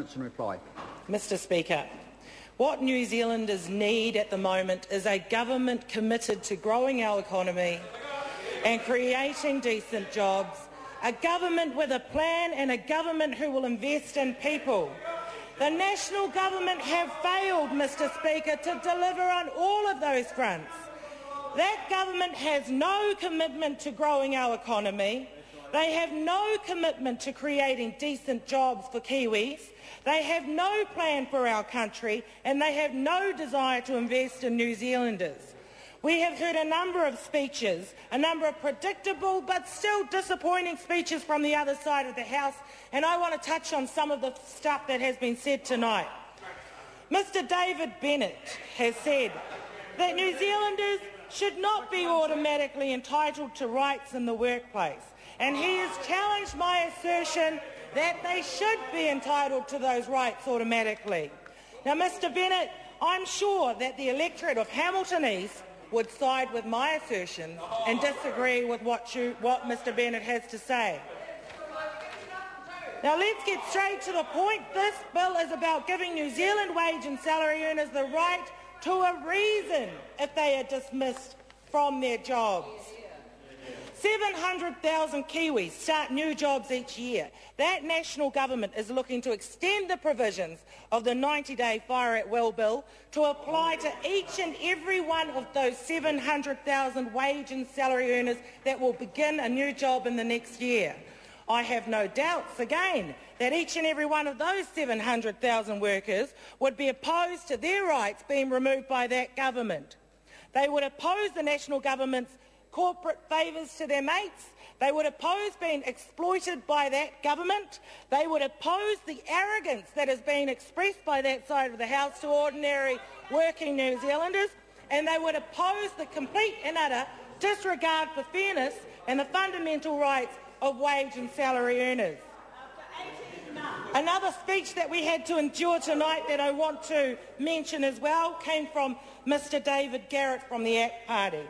minutes in reply. Mr Speaker, what New Zealanders need at the moment is a government committed to growing our economy and creating decent jobs, a government with a plan and a government who will invest in people. The National Government have failed, Mr Speaker, to deliver on all of those fronts. That government has no commitment to growing our economy. They have no commitment to creating decent jobs for Kiwis. They have no plan for our country, and they have no desire to invest in New Zealanders. We have heard a number of speeches, a number of predictable but still disappointing speeches from the other side of the House, and I want to touch on some of the stuff that has been said tonight. Mr David Bennett has said that New Zealanders should not be automatically entitled to rights in the workplace, and he has challenged my assertion that they should be entitled to those rights automatically. Now, Mr Bennett, I'm sure that the electorate of Hamilton East would side with my assertion and disagree with what Mr Bennett has to say. Now let's get straight to the point. This bill is about giving New Zealand wage and salary earners the right to a reason if they are dismissed from their jobs. 700,000 Kiwis start new jobs each year. That National Government is looking to extend the provisions of the 90-day Fire at Will bill to apply to each and every one of those 700,000 wage and salary earners that will begin a new job in the next year. I have no doubts, again, that each and every one of those 700,000 workers would be opposed to their rights being removed by that government. They would oppose the National Government's corporate favours to their mates. They would oppose being exploited by that government. They would oppose the arrogance that is being expressed by that side of the House to ordinary working New Zealanders, and they would oppose the complete and utter disregard for fairness and the fundamental rights of wage and salary earners. Another speech that we had to endure tonight that I want to mention as well came from Mr David Garrett from the ACT Party.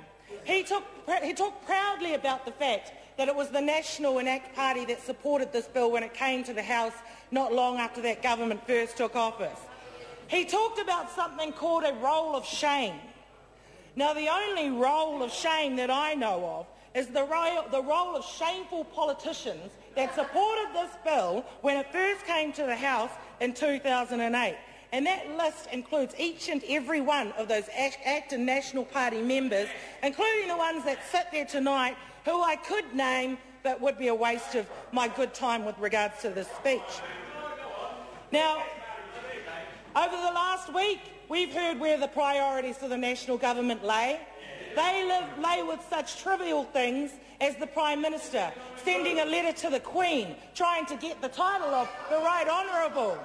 He talked proudly about the fact that it was the National and ACT Party that supported this bill when it came to the House not long after that government first took office. He talked about something called a roll of shame. Now, the only roll of shame that I know of is the role of shameful politicians that supported this bill when it first came to the House in 2008. And that list includes each and every one of those ACT and National Party members, including the ones that sit there tonight, who I could name, but would be a waste of my good time with regards to this speech. Now, over the last week, we've heard where the priorities for the National Government lay. They lay with such trivial things as the Prime Minister sending a letter to the Queen trying to get the title of the Right Honourable.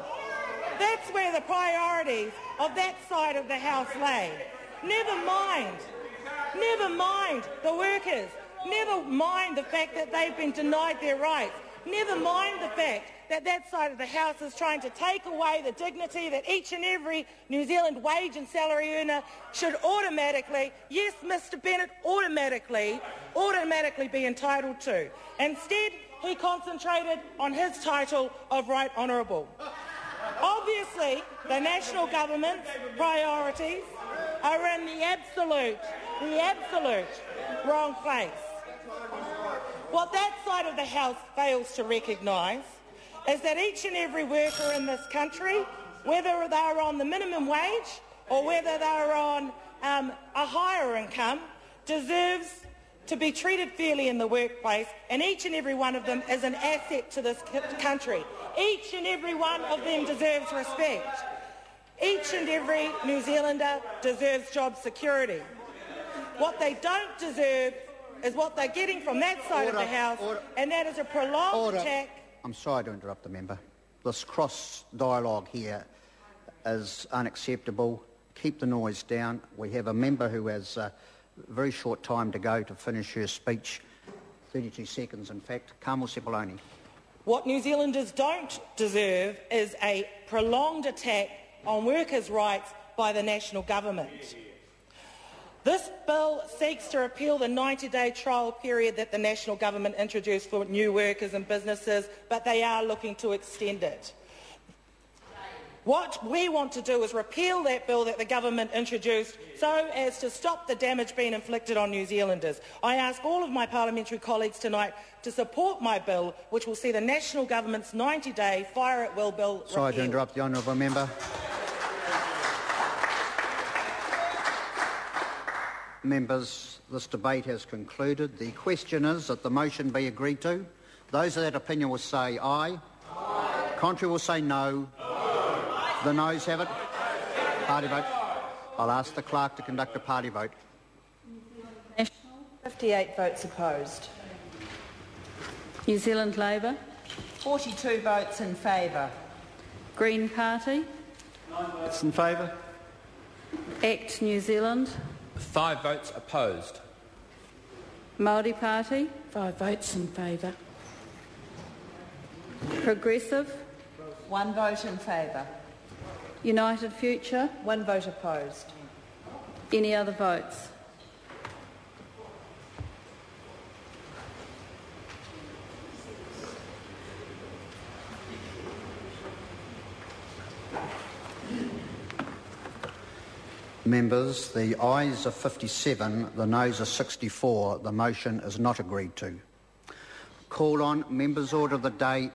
That's where the priorities of that side of the House lay. Never mind the workers. Never mind the fact that they've been denied their rights. Never mind the fact that that side of the House is trying to take away the dignity that each and every New Zealand wage and salary earner should automatically, yes, Mr Bennett, automatically be entitled to. Instead, he concentrated on his title of Right Honourable. Obviously, the National Government's priorities are in the absolute wrong place. What that side of the House fails to recognise is that each and every worker in this country, whether they are on the minimum wage or whether they are on a higher income, deserves to be treated fairly in the workplace, and each and every one of them is an asset to this country. Each and every one of them deserves respect. Each and every New Zealander deserves job security. What they don't deserve is what they're getting from that side of the House, and that is a prolonged attack. I'm sorry to interrupt the member. This cross-dialogue here is unacceptable. Keep the noise down. We have a member who has a very short time to go to finish her speech. 32 seconds, in fact. Carmel Sepuloni. What New Zealanders don't deserve is a prolonged attack on workers' rights by the National Government. This bill seeks to repeal the 90-day trial period that the National Government introduced for new workers and businesses, but they are looking to extend it. What we want to do is repeal that bill that the government introduced so as to stop the damage being inflicted on New Zealanders. I ask all of my parliamentary colleagues tonight to support my bill, which will see the national government's 90-day fire-at-will bill repealed. Sorry to interrupt the honourable member. Members, this debate has concluded. The question is that the motion be agreed to. Those of that opinion will say aye. Aye. Contrary will say no. The noes have it. Party vote. I'll ask the clerk to conduct a party vote. National, 58 votes opposed. New Zealand Labour, 42 votes in favour. Green Party, 9 votes in favour. ACT New Zealand, 5 votes opposed. Māori Party, 5 votes in favour. Progressive, 1 vote in favour. United Future, 1 vote opposed. any other votes? Members, the ayes are 57, the noes are 64. The motion is not agreed to. Call on members' order of the day.